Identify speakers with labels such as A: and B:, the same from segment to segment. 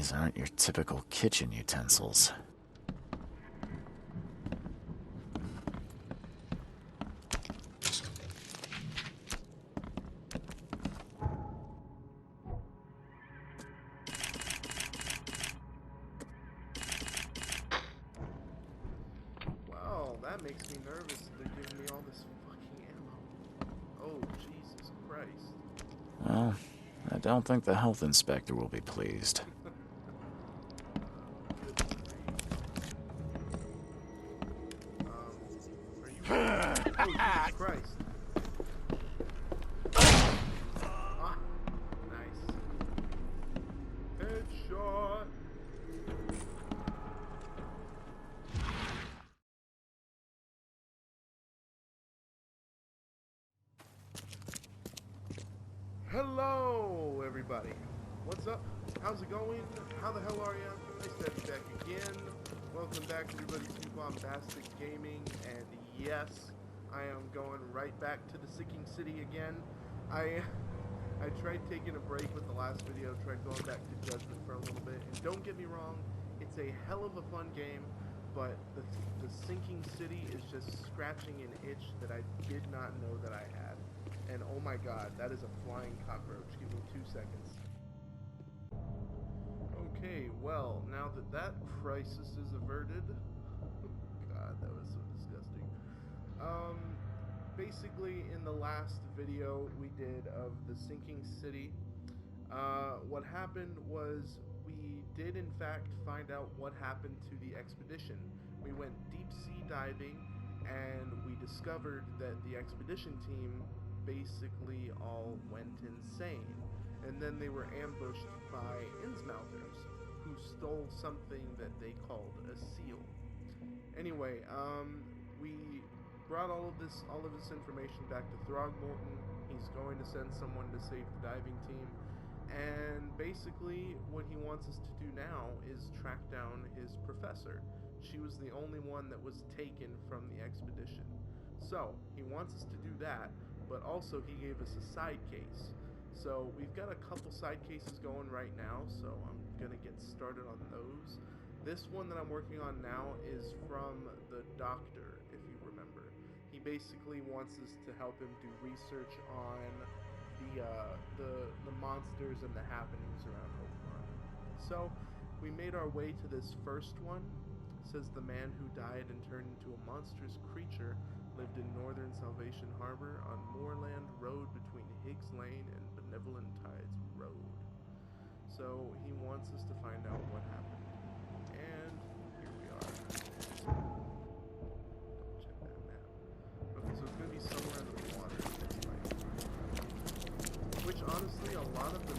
A: These aren't your typical kitchen utensils.
B: Well, that makes me nervous that they're giving me all this fucking ammo. Oh, Jesus Christ.
A: Well, I don't think the health inspector will be pleased.
B: Are you... Oh, Jesus Christ. Ah, nice. Headshot. Hello, everybody. What's up? How's it going? How the hell are you? Nice to have you back again. Welcome back, everybody, to Bombastic Gaming. And yes, I am going right back to the Sinking City again. I tried taking a break with the last video, tried going back to Judgment for a little bit. And don't get me wrong, it's a hell of a fun game, but the Sinking City is just scratching an itch that I did not know that I had. And oh my god, that is a flying cockroach. Give me 2 seconds. Okay, well, now that that crisis is averted... God, that was so disgusting. Basically, in the last video we did of the Sinking City, what happened was we did in fact find out what happened to the expedition. We went deep sea diving, and we discovered that the expedition team basically all went insane, and then they were ambushed by Innsmouthers, who stole something that they called a seal. Anyway, we brought all of this information back to Throgmorton. He's going to send someone to save the diving team, and basically what he wants us to do now is track down his professor. She was the only one that was taken from the expedition. So he wants us to do that, but also he gave us a side case. So we've got a couple side cases going right now, so I'm gonna get started on those. This one that I'm working on now is from the doctor, if you remember. He basically wants us to help him do research on the monsters and the happenings around Oakmont. So we made our way to this first one. It says the man who died and turned into a monstrous creature lived in northern Salvation Harbor on Moorland Road between Higgs Lane and Benevolent Tides Road. So he wants us to find out what happened. And here we are. Double check that map. Okay, so it's going to be somewhere in the water. Which honestly, a lot of the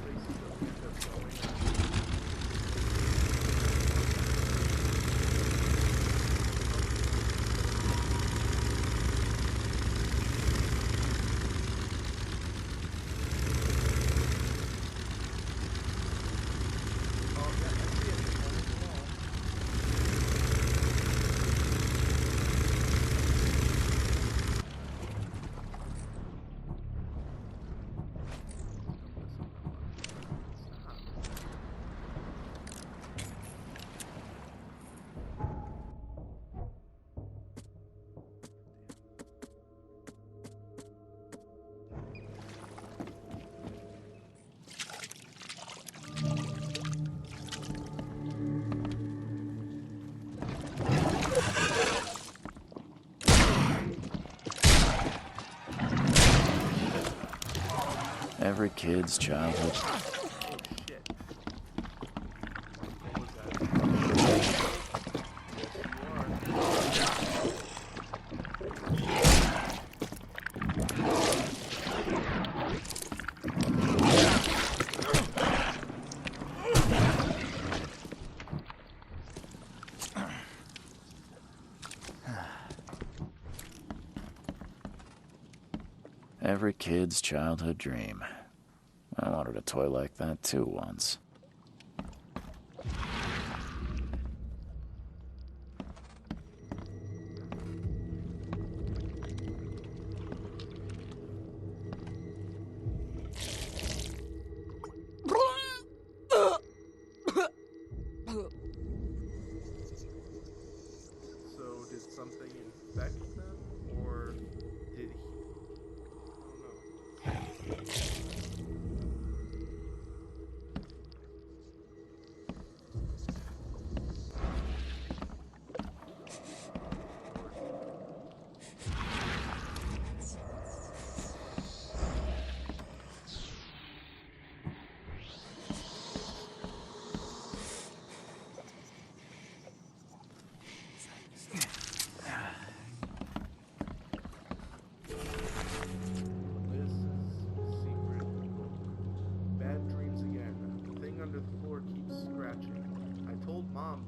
B: places that we end up going
A: Every kid's childhood.
B: Oh shit. What was that?
A: Every kid's childhood dream. I wanted a toy like that too once.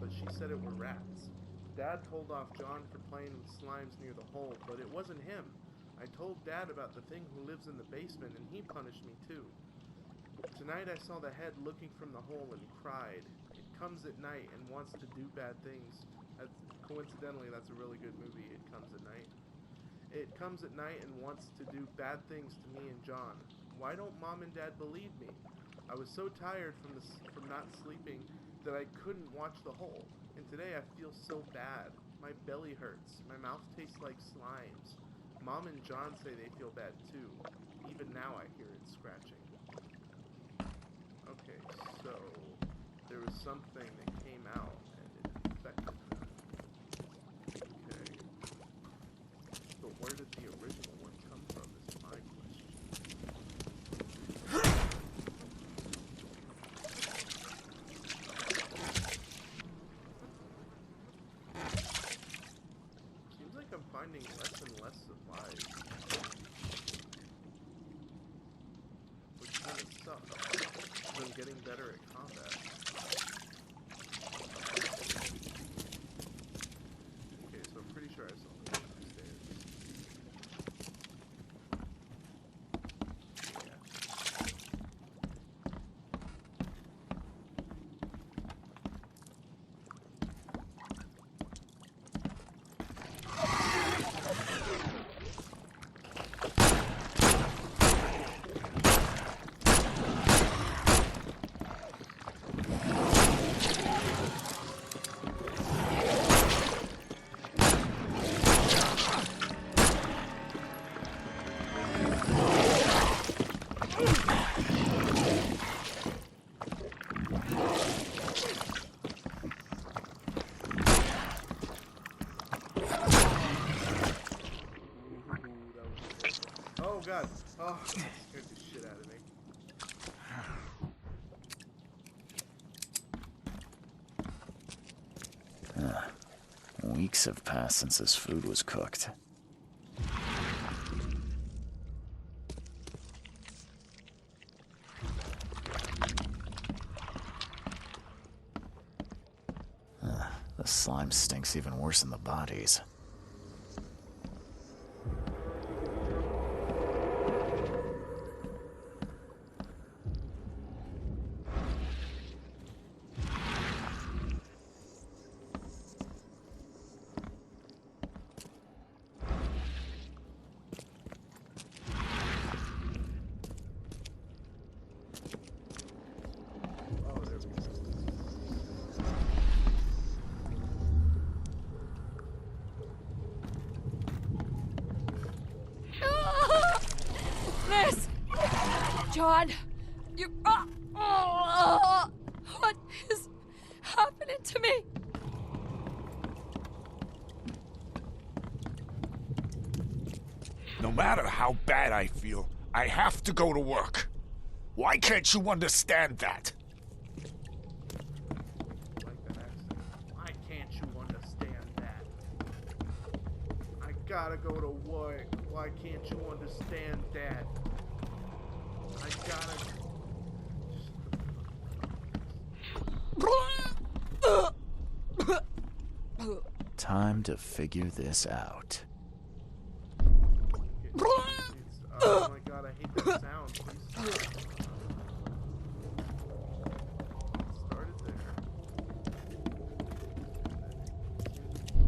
B: but she said it were rats. Dad told off John for playing with slimes near the hole, but it wasn't him. I told Dad about the thing who lives in the basement, and he punished me too. Tonight I saw the head looking from the hole and cried. It comes at night and wants to do bad things. Coincidentally, that's a really good movie, It Comes at Night. It comes at night and wants to do bad things to me and John. Why don't Mom and Dad believe me? I was so tired from not sleeping that I couldn't watch the hole. And today I feel so bad. My belly hurts. My mouth tastes like slimes. Mom and John say they feel bad too. Even now I hear it scratching. Okay, so there was something that came out and it affected them. Okay. But where did the original one come from is my question. Seems like I'm finding less and less supplies. Which kind of sucks. I'm getting better at combat. Okay, so I'm pretty sure I saw this upstairs. Yeah. Oh god. Oh, that scared the shit out of me.
A: Weeks have passed since this food was cooked. The slime stinks even worse than the bodies.
B: Oh, there we go.
C: Miss! John! You... what is happening to me?
D: No matter how bad I feel, I have to go to work. Why can't you understand that?
B: Like that accent. Why can't you understand that? I gotta go to work. Why can't you understand that? I gotta...
A: Time to figure this out.
B: Oh my god, I hate that sound. Please stop. Started there.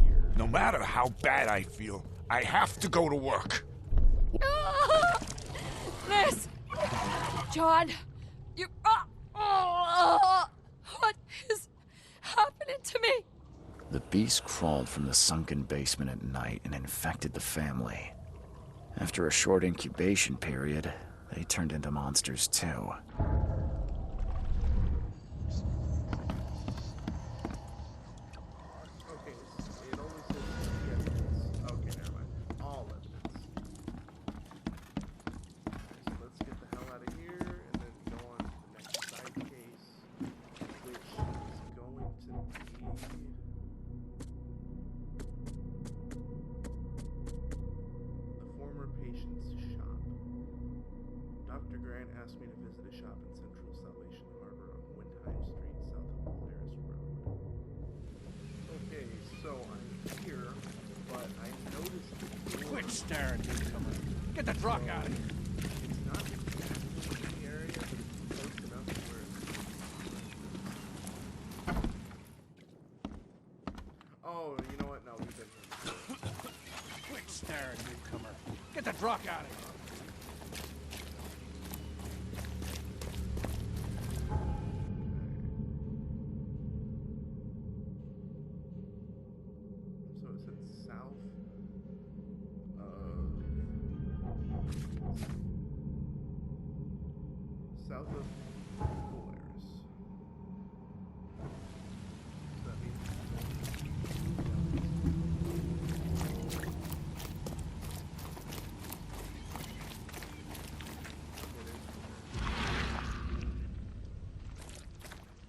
B: Here.
D: No matter how bad I feel, I have to go to work.
C: Miss! John! You... what is happening to me?
A: The beast crawled from the sunken basement at night and infected the family. After a short incubation period, they turned into monsters too.
B: Okay, it only says the evidence. Okay, never mind. All evidence. So let's get the hell out of here and then go on to the next side case, which is going to be the former patient's shop. Dr. Grant asked me to visit a shop in Central Salvation Harbor on Windheim Street, south of Polaris Road. Okay, so I'm here, but I noticed the door.
E: Quit staring, newcomer. Get the truck out of here.
B: It's not exactly in the area, but it's close enough to where it's... Oh, you know what? No, we've been here.
E: Quit staring, newcomer. Get the truck out of here.
B: So it said south of Polaris. So that means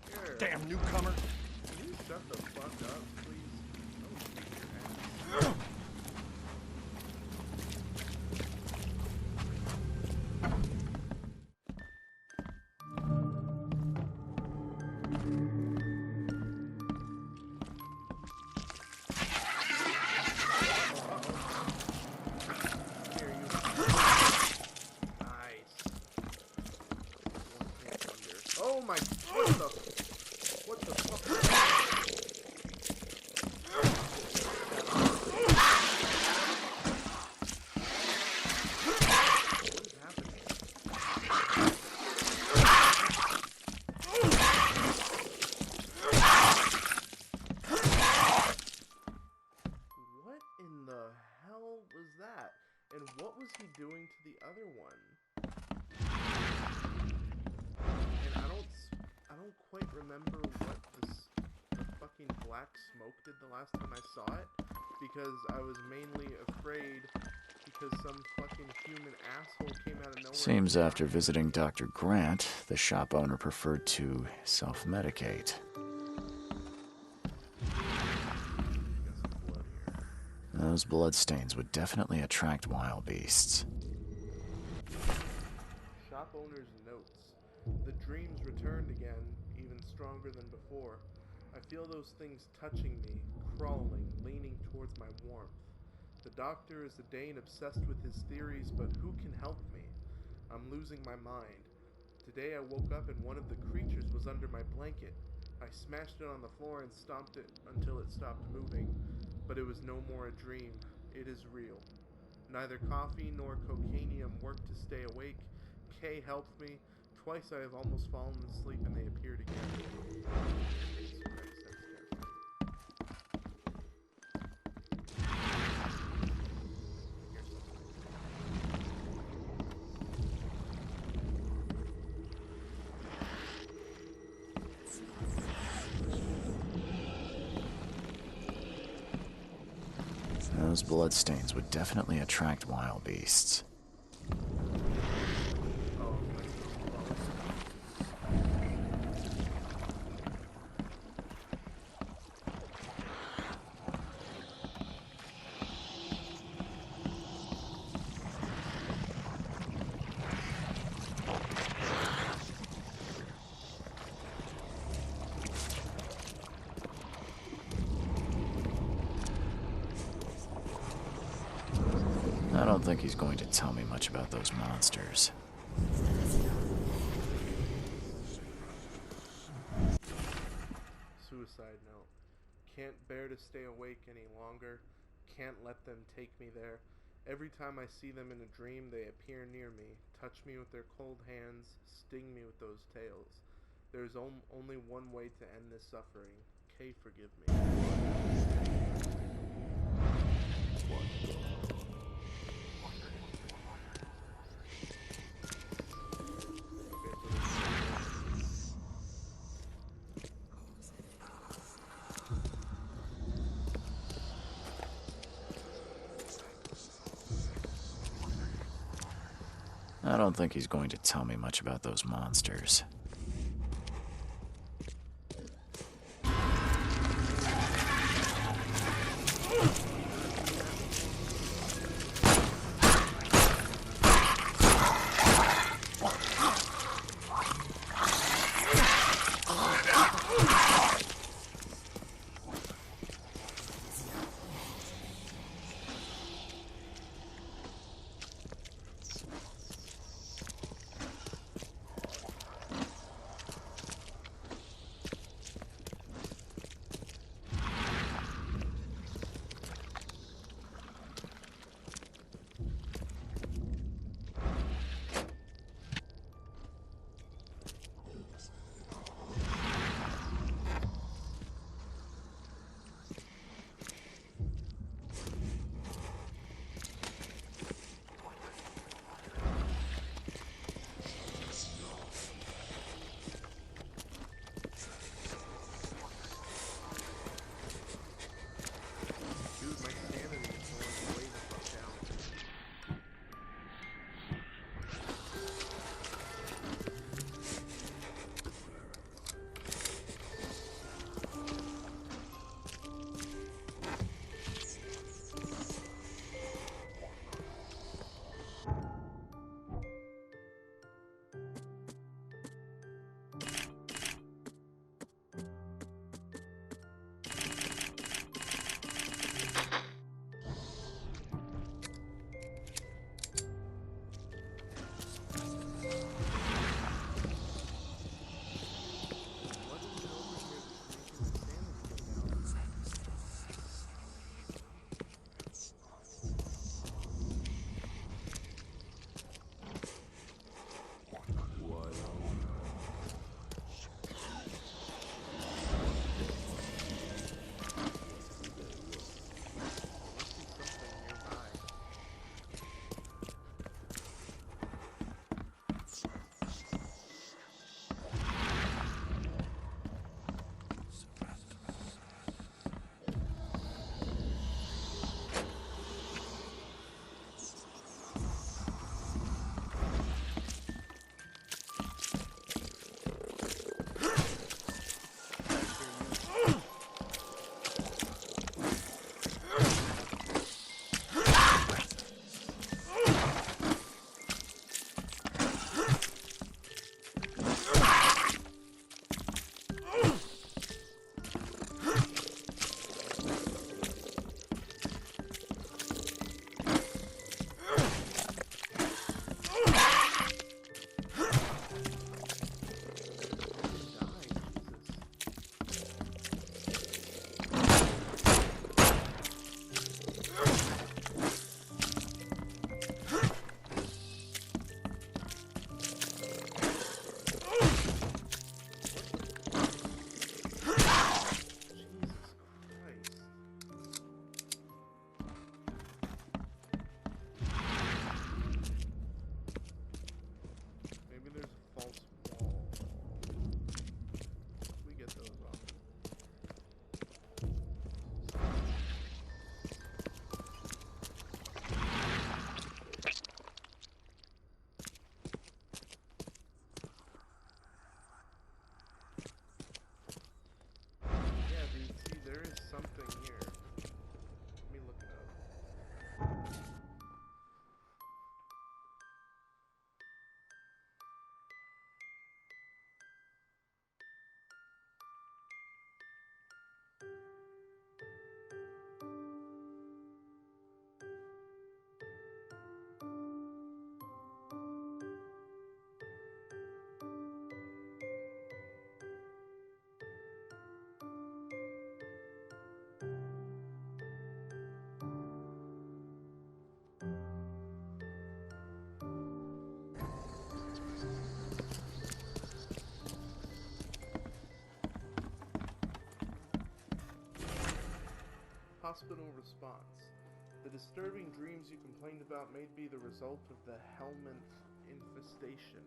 B: Here.
E: Damn newcomer.
B: Can you shut the fuck up, please? Don't kick your ass. Here, you. Nice. One hit wonder. Oh my! What the fuck? What is happening? What in the hell was that? And what was he doing to the other one? And I don't quite remember what the fucking black smoke did the last time I saw it, because I was mainly afraid because some fucking human asshole came out of nowhere.
A: Seems after visiting Dr. Grant, the shop owner preferred to self-medicate. Those bloodstains would definitely attract wild beasts.
B: Shop owner's notes. The dreams returned again, even stronger than before. I feel those things touching me, crawling, leaning towards my warmth. The doctor is a Dane obsessed with his theories, but who can help me? I'm losing my mind. Today I woke up and one of the creatures was under my blanket. I smashed it on the floor and stomped it until it stopped moving. But it was no more a dream. It is real. Neither coffee nor cocainium worked to stay awake. Kay helped me. Twice I have almost fallen asleep and they appeared again. Jesus Christ, that's terrifying.
A: Those bloodstains would definitely attract wild beasts. I don't think he's going to tell me much about those monsters.
B: Suicide note. Can't bear to stay awake any longer. Can't let them take me there. Every time I see them in a dream, they appear near me, touch me with their cold hands, sting me with those tails. There's only one way to end this suffering. Kay, forgive me.
A: I don't think he's going to tell me much about those monsters.
B: hospital response. The disturbing dreams you complained about may be the result of the Helminth infestation.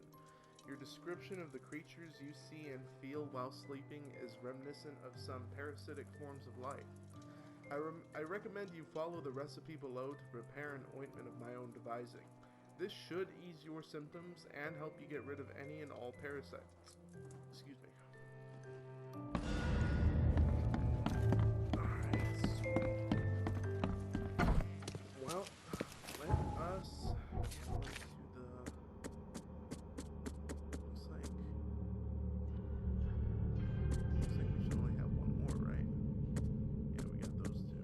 B: Your description of the creatures you see and feel while sleeping is reminiscent of some parasitic forms of life. I recommend you follow the recipe below to prepare an ointment of my own devising. This should ease your symptoms and help you get rid of any and all parasites. Excuse me. Alright, sweet. Well, let us go into the... Looks like we should only have one more, right? Yeah, we got those two.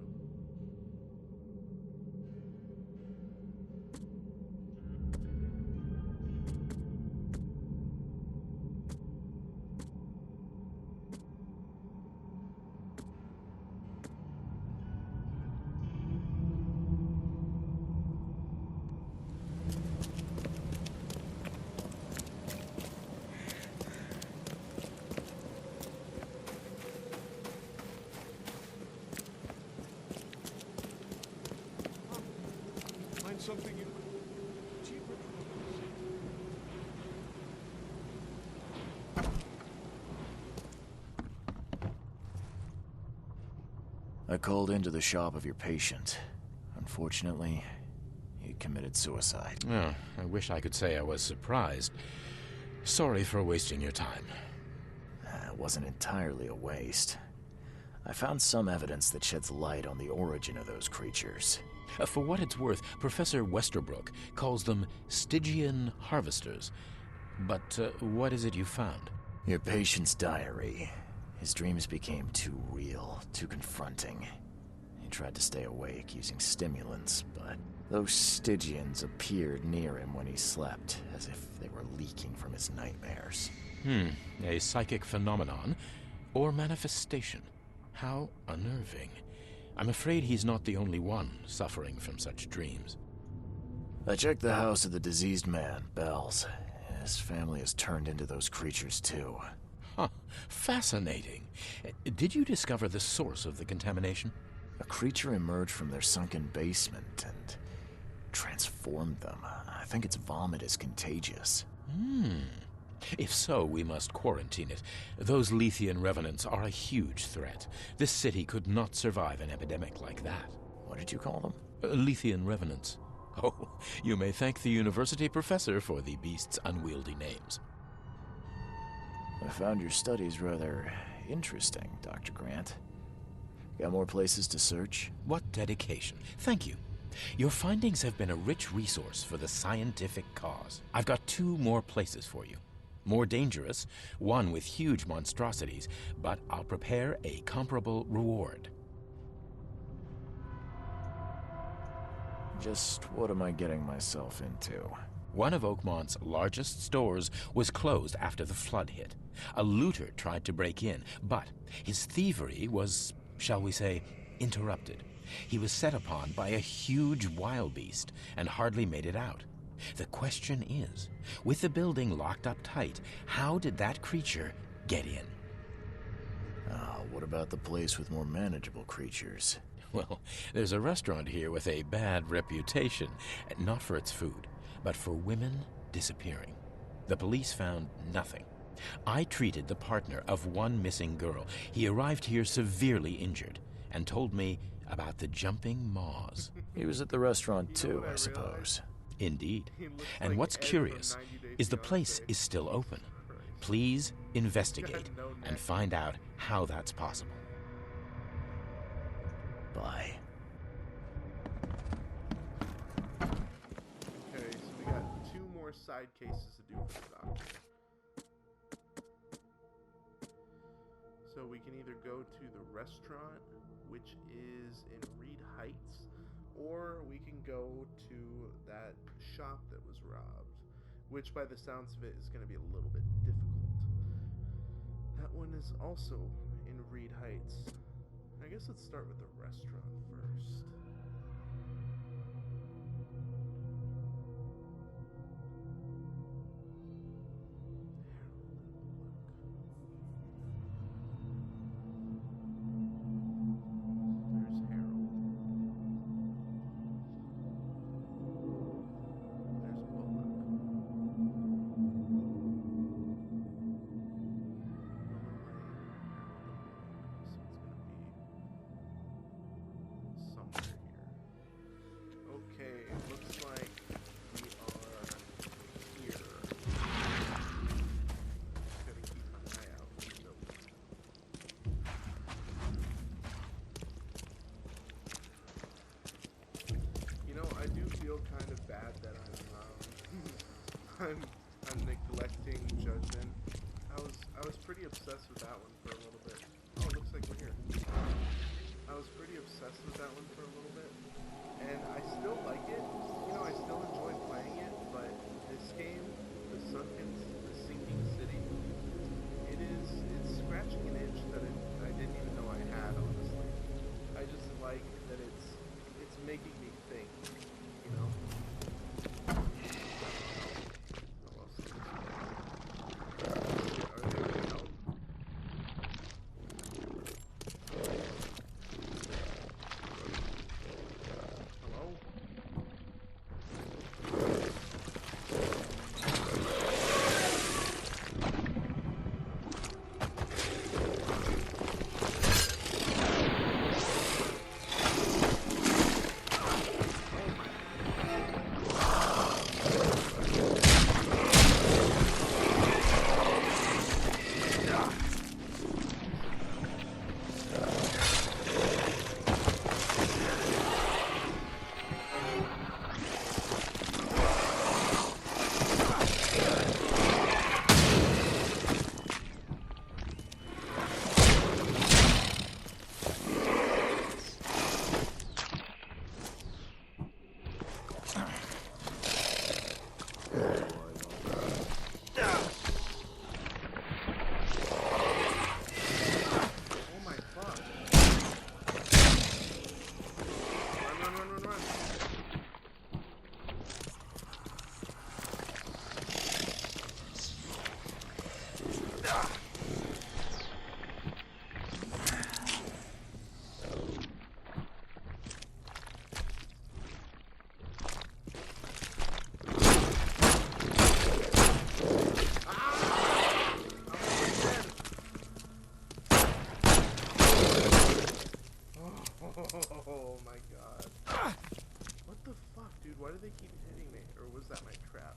D: Find something you... cheaper.
A: I called into the shop of your patient. Unfortunately, he committed suicide.
F: Oh, I wish I could say I was surprised. Sorry for wasting your time.
A: It wasn't entirely a waste. I found some evidence that sheds light on the origin of those creatures.
F: For what it's worth, Professor Westerbrook calls them Stygian harvesters. But what is it you found?
A: Your patient's diary. His dreams became too real, too confronting. He tried to stay awake using stimulants, but those Stygians appeared near him when he slept, as if they were leaking from his nightmares.
F: A psychic phenomenon or manifestation. How unnerving. I'm afraid he's not the only one suffering from such dreams.
A: I checked the house of the diseased man, Bells. His family has turned into those creatures too.
F: Huh, fascinating. Did you discover the source of the contamination?
A: A creature emerged from their sunken basement and transformed them. I think its vomit is contagious.
F: If so, we must quarantine it. Those Lethian revenants are a huge threat. This city could not survive an epidemic like that.
A: What did you call them?
F: Lethian revenants. Oh, you may thank the university professor for the beast's unwieldy names.
A: I found your studies rather interesting, Dr. Grant. Got more places to search?
F: What dedication. Thank you. Your findings have been a rich resource for the scientific cause. I've got 2 more places for you. More dangerous, one with huge monstrosities, but I'll prepare a comparable reward.
A: Just what am I getting myself into?
F: One of Oakmont's largest stores was closed after the flood hit. A looter tried to break in, but his thievery was, shall we say, interrupted. He was set upon by a huge wild beast and hardly made it out. The question is, with the building locked up tight, how did that creature get in?
A: What about the place with more manageable creatures?
F: Well, there's a restaurant here with a bad reputation, not for its food, but for women disappearing. The police found nothing. I treated the partner of one missing girl. He arrived here severely injured and told me about the jumping maws.
A: He was at the restaurant too, I suppose.
F: Indeed.
B: He looks
F: And
B: like
F: what's
B: Ed from
F: curious
B: 90 Days
F: is the
B: Fiancé.
F: place is still open. Please investigate and find out how that's possible.
A: Bye.
B: Okay, so we got 2 more side cases to do for the doctor. So we can either go to the restaurant, which is in Reed Heights, or we can go to that shop that was robbed, which by the sounds of it is going to be a little bit difficult. That one is also in Reed Heights. I guess let's start with the restaurant first. There's Harold. I'm neglecting judgment. I was pretty obsessed with that one for a little bit. Oh, it looks like we're here. I was pretty obsessed with that one for a little bit, and I still like it. You know, I still enjoy playing it, but this game, the Sinking City, it's scratching an itch that I didn't even know I had, honestly. I just like that it's making me think, you know? Are they gonna help? Hello? Oh my god. What the fuck, dude? Why do they keep hitting me? Or was that my trap?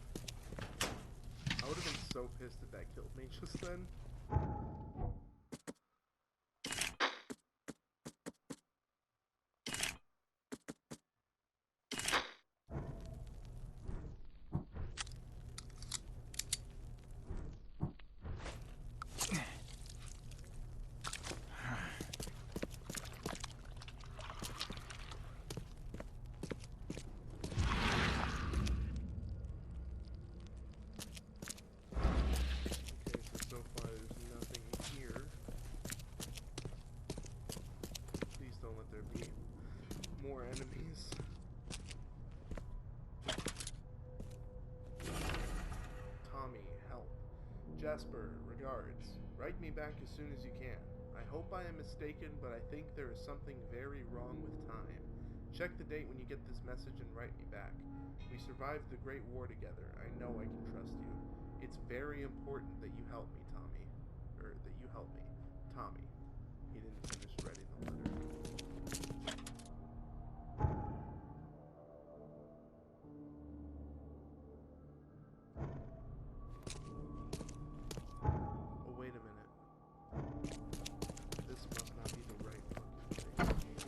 B: I would have been so pissed if that killed me just then. So far there's nothing here. Please don't let there be more enemies. Tommy, help. Jasper, regards. Write me back as soon as you can. I hope I am mistaken, but I think there is something very wrong with time. Check the date when you get this message and write me back. We survived the Great War together. I know I can trust you. It's very important that you help me, Tommy. Or that you help me. Tommy. He didn't finish writing the letter. Oh, wait a minute. This must not be the right fucking thing.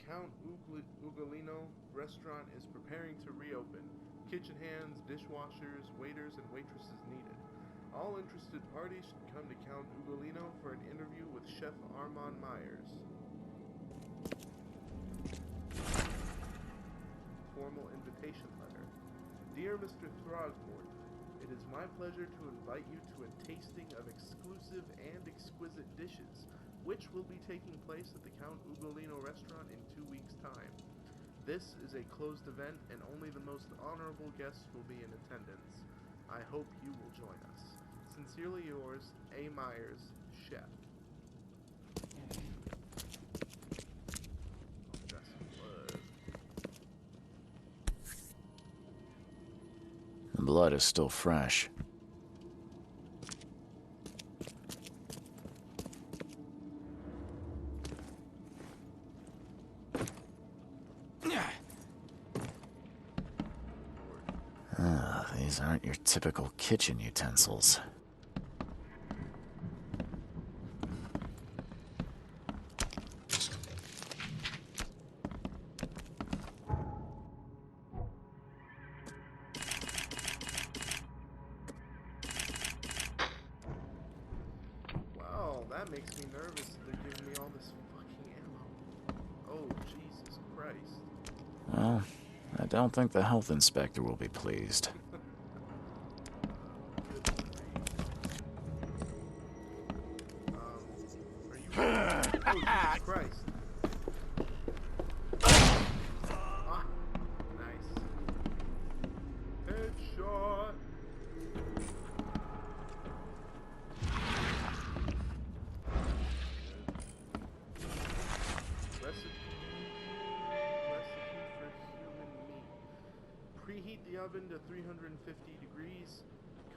B: Count Ugolino restaurant is preparing to reopen. Kitchen hands, dishwashers, waiters, and waitresses needed. All interested parties should come to Count Ugolino for an interview with Chef Armand Myers. Formal invitation letter. Dear Mr. Throgmorton, it is my pleasure to invite you to a tasting of exclusive and exquisite dishes, which will be taking place at the Count Ugolino restaurant in 2 weeks' time. This is a closed event, and only the most honorable guests will be in attendance. I hope you will join us. Sincerely yours, A. Myers, Chef. Got some blood.
A: The blood is still fresh. These aren't your typical kitchen utensils.
B: Wow, that makes me nervous that they're giving me all this fucking ammo. Oh, Jesus Christ.
A: Well, I don't think the health inspector will be pleased.
B: Oh, Jesus Christ. Ah, nice. Headshot. Recipe for human meat. Preheat the oven to 350 degrees.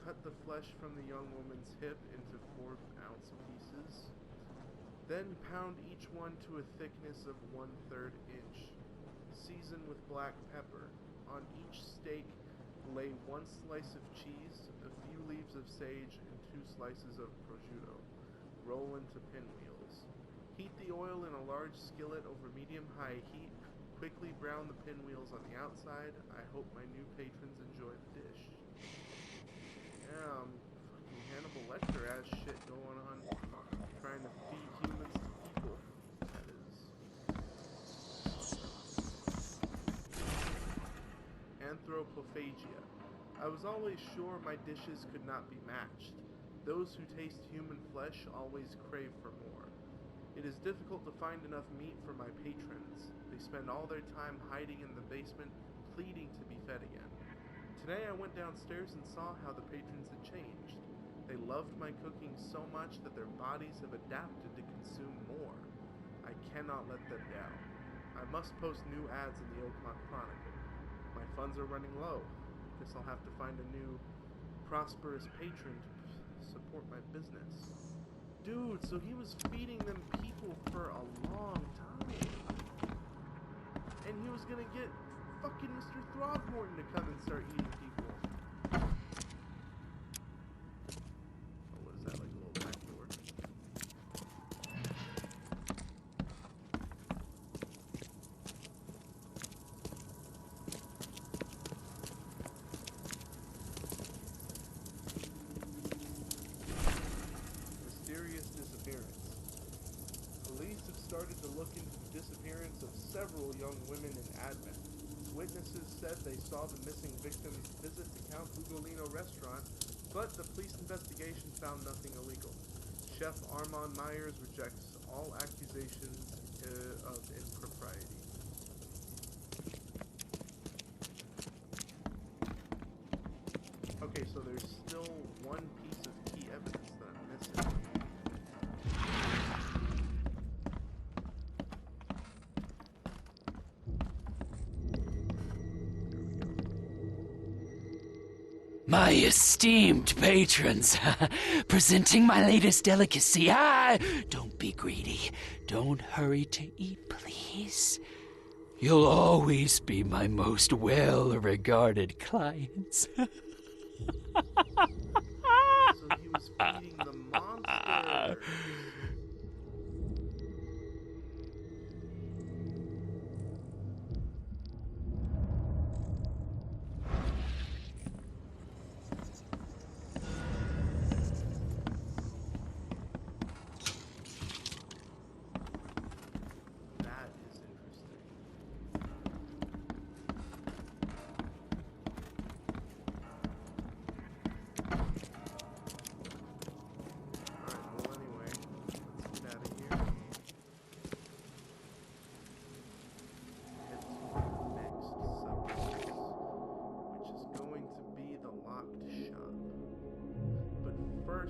B: Cut the flesh from the young woman's hip into 4-ounce pieces. Then pound each one to a thickness of 1/3 inch. Season with black pepper. On each steak, lay 1 slice of cheese, a few leaves of sage, and 2 slices of prosciutto. Roll into pinwheels. Heat the oil in a large skillet over medium-high heat. Quickly brown the pinwheels on the outside. I hope my new patrons enjoy the dish. Yeah, fucking Hannibal Lecter ass shit going on. Trying to feed humans to people. That is. Anthropophagia. I was always sure my dishes could not be matched. Those who taste human flesh always crave for more. It is difficult to find enough meat for my patrons. They spend all their time hiding in the basement, pleading to be fed again. Today I went downstairs and saw how the patrons had changed. They loved my cooking so much that their bodies have adapted to consume more. I cannot let them down. I must post new ads in the Oakmont Chronicle. My funds are running low. Guess I'll have to find a new, prosperous patron to support my business. Dude, so he was feeding them people for a long time. And he was gonna get fucking Mr. Throgmorton to come and start eating people. What is that, like a little back door? Mysterious disappearance. Police have started to look into the disappearance of several young women in Admin. Witnesses said they saw the missing victims visit the Count Ugolino restaurant, but the police investigation found nothing illegal. Chef Armand Myers rejects all accusations of impropriety. Okay, so there's still one piece of key evidence that I'm missing.
G: My esteemed patrons, presenting my latest delicacy. Don't be greedy. Don't hurry to eat, please. You'll always be my most well-regarded clients.
B: So he was feeding the monsters.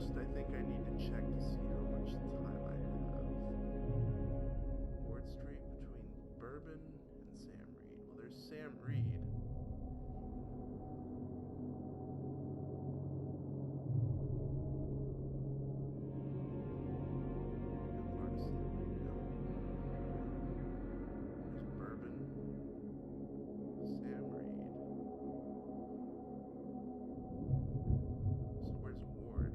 B: first, I think I need to check to see how much time I have. Ward Street between Bourbon and Sam Reed. Well, there's Sam Reed. How far does Sam Reed go? There's Bourbon. Sam Reed. So where's Ward?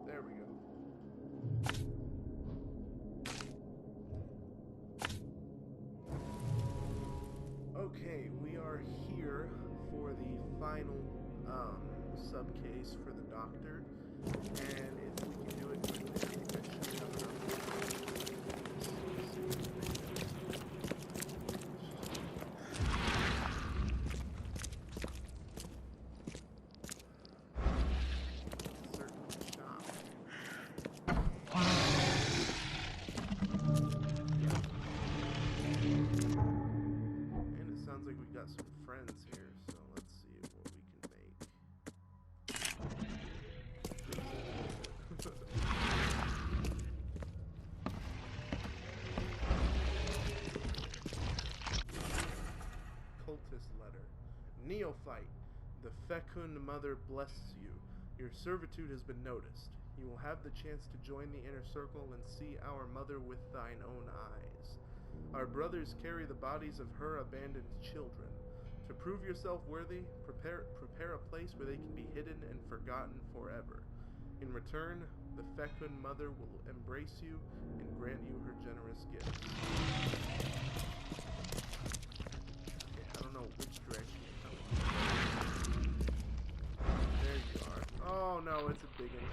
B: There we go. Okay, we are here for the final subcase for the doctor, and if we can do it quickly, I think that should have enough. Certain shop. And it sounds like we got some friends here, so let's see what we can make. Cultist letter. Neophyte, the fecund mother blesses you. Your servitude has been noticed. You will have the chance to join the inner circle and see our mother with thine own eyes. Our brothers carry the bodies of her abandoned children. To prove yourself worthy, prepare a place where they can be hidden and forgotten forever. In return, the fecund mother will embrace you and grant you her generous gifts. Okay, I don't know which direction you're coming from. There you are. Oh no, it's a big one.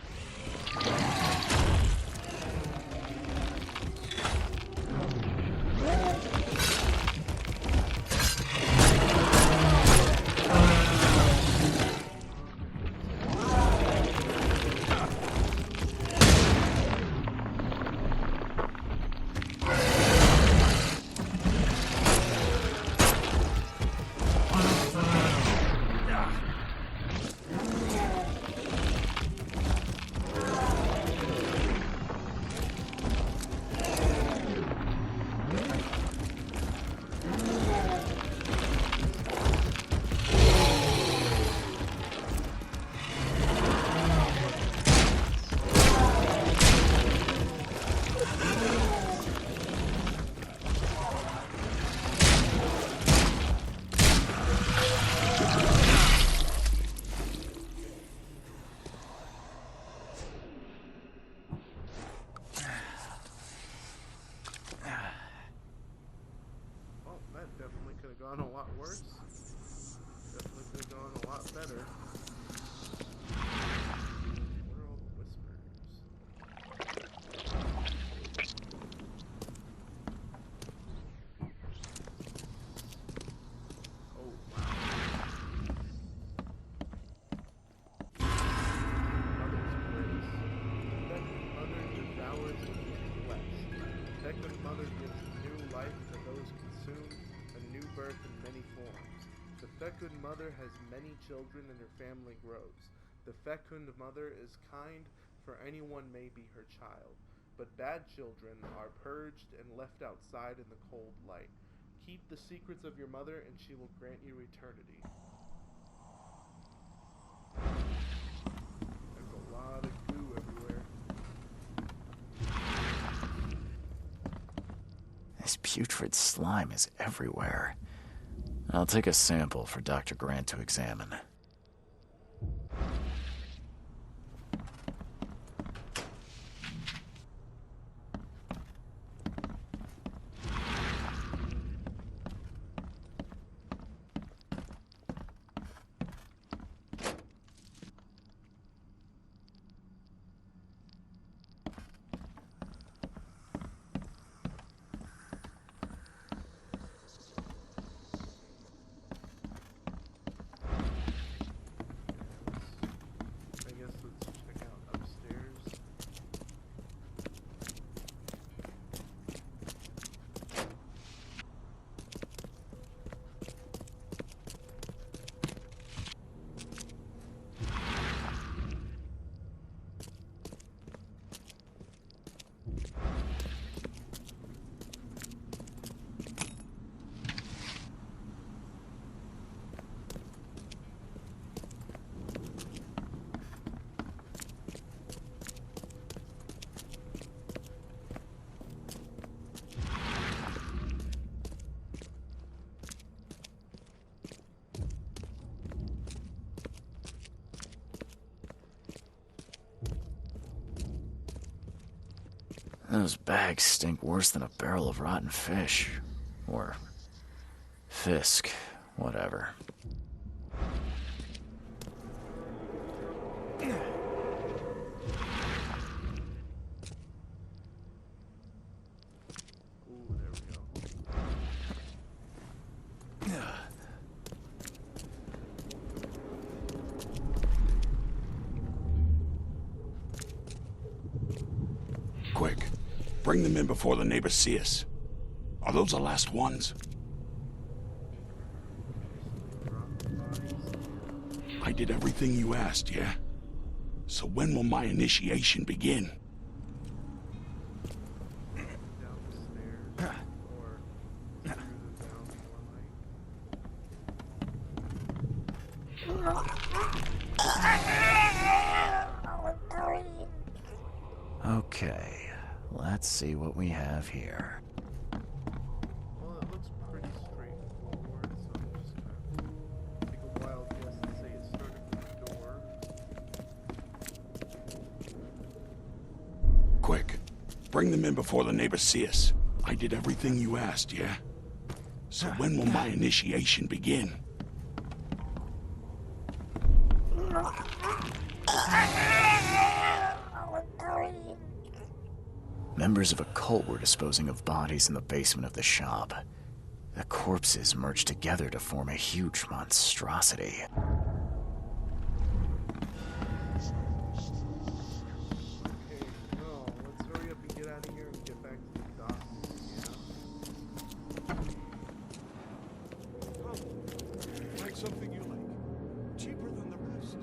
B: Definitely could have gone a lot worse. Definitely could have gone a lot better. What are all the whispers? Oh, wow. Mother's place. Fecund mother devours and eats flesh. Fecund mother gives new life to those consumed. New birth in many forms. The fecund mother has many children and her family grows. The fecund mother is kind, for anyone may be her child. But bad children are purged and left outside in the cold light. Keep the secrets of your mother and she will grant you eternity. There's a lot of goo everywhere.
A: This putrid slime is everywhere. I'll take a sample for Dr. Grant to examine. Those bags stink worse than a barrel of rotten fish. Or fisk, whatever.
B: Ooh, there we go.
D: Quick, bring them in before the neighbors see us. Are those the last ones? I did everything you asked, yeah? So when will my initiation begin?
B: Down the stairs, or through the down
A: Okay, let's see what we have here.
B: Well, it looks pretty straightforward, so I'm just gonna take a wild guess and say it started with the door.
D: Quick, bring them in before the neighbors see us. I did everything you asked, yeah? So when will my initiation begin?
A: Members of a cult were disposing of bodies in the basement of the shop. The corpses merged together to form a huge monstrosity.
B: Okay, well, let's hurry up and get out of here and get back to the dock.
E: Find something you like. Cheaper than the rest.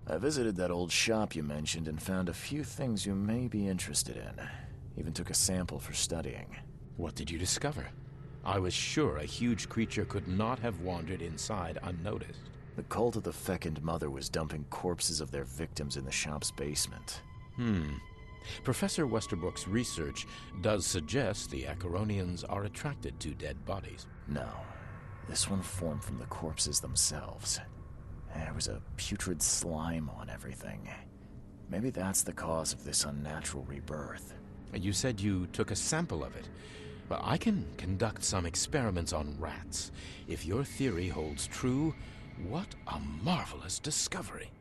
A: I visited that old shop you mentioned and found a few things you may be interested in. Even took a sample for studying.
F: What did you discover? I was sure a huge creature could not have wandered inside unnoticed.
A: The cult of the fecund mother was dumping corpses of their victims in the shop's basement.
F: Professor Westerbrook's research does suggest the Acheronians are attracted to dead bodies.
A: No, this one formed from the corpses themselves. There was a putrid slime on everything. Maybe that's the cause of this unnatural rebirth.
F: You said you took a sample of it. Well, I can conduct some experiments on rats. If your theory holds true, what a marvelous discovery.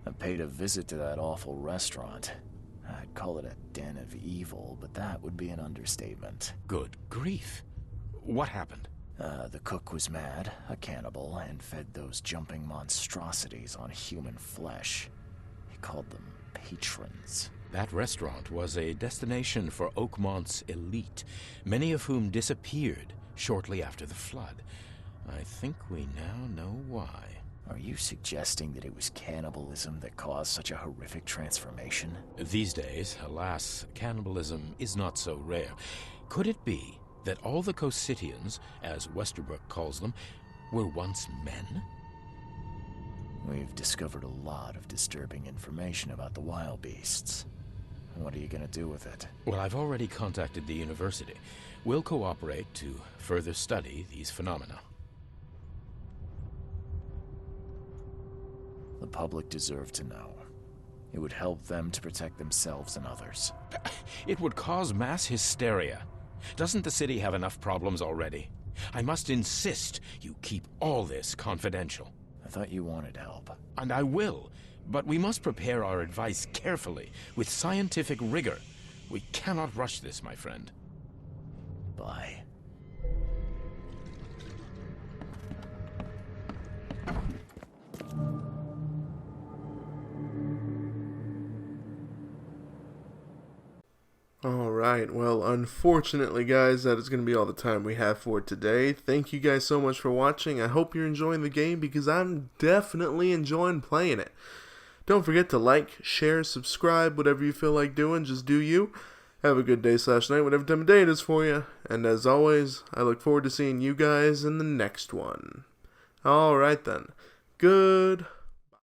A: I paid a visit to that awful restaurant. I'd call it a den of evil, but that would be an understatement.
F: Good grief. What happened?
A: The cook was mad, a cannibal, and fed those jumping monstrosities on human flesh. He called them patrons.
F: That restaurant was a destination for Oakmont's elite, many of whom disappeared shortly after the flood. I think we now know why.
A: Are you suggesting that it was cannibalism that caused such a horrific transformation?
F: These days, alas, cannibalism is not so rare. Could it be that all the Cositians, as Westerbrook calls them, were once men?
A: We've discovered a lot of disturbing information about the wild beasts. What are you gonna do with it?
F: Well, I've already contacted the university. We'll cooperate to further study these phenomena.
A: The public deserve to know. It would help them to protect themselves and others.
F: It would cause mass hysteria. Doesn't the city have enough problems already? I must insist you keep all this confidential.
A: I thought you wanted help.
F: And I will, but we must prepare our advice carefully, with scientific rigor. We cannot rush this, my friend.
A: Bye.
B: Alright, well, unfortunately, guys, that is going to be all the time we have for today. Thank you guys so much for watching. I hope you're enjoying the game, because I'm definitely enjoying playing it. Don't forget to like, share, subscribe, whatever you feel like doing, just do you. Have a good day / night, whatever time of day it is for you. And as always, I look forward to seeing you guys in the next one. Alright then. Good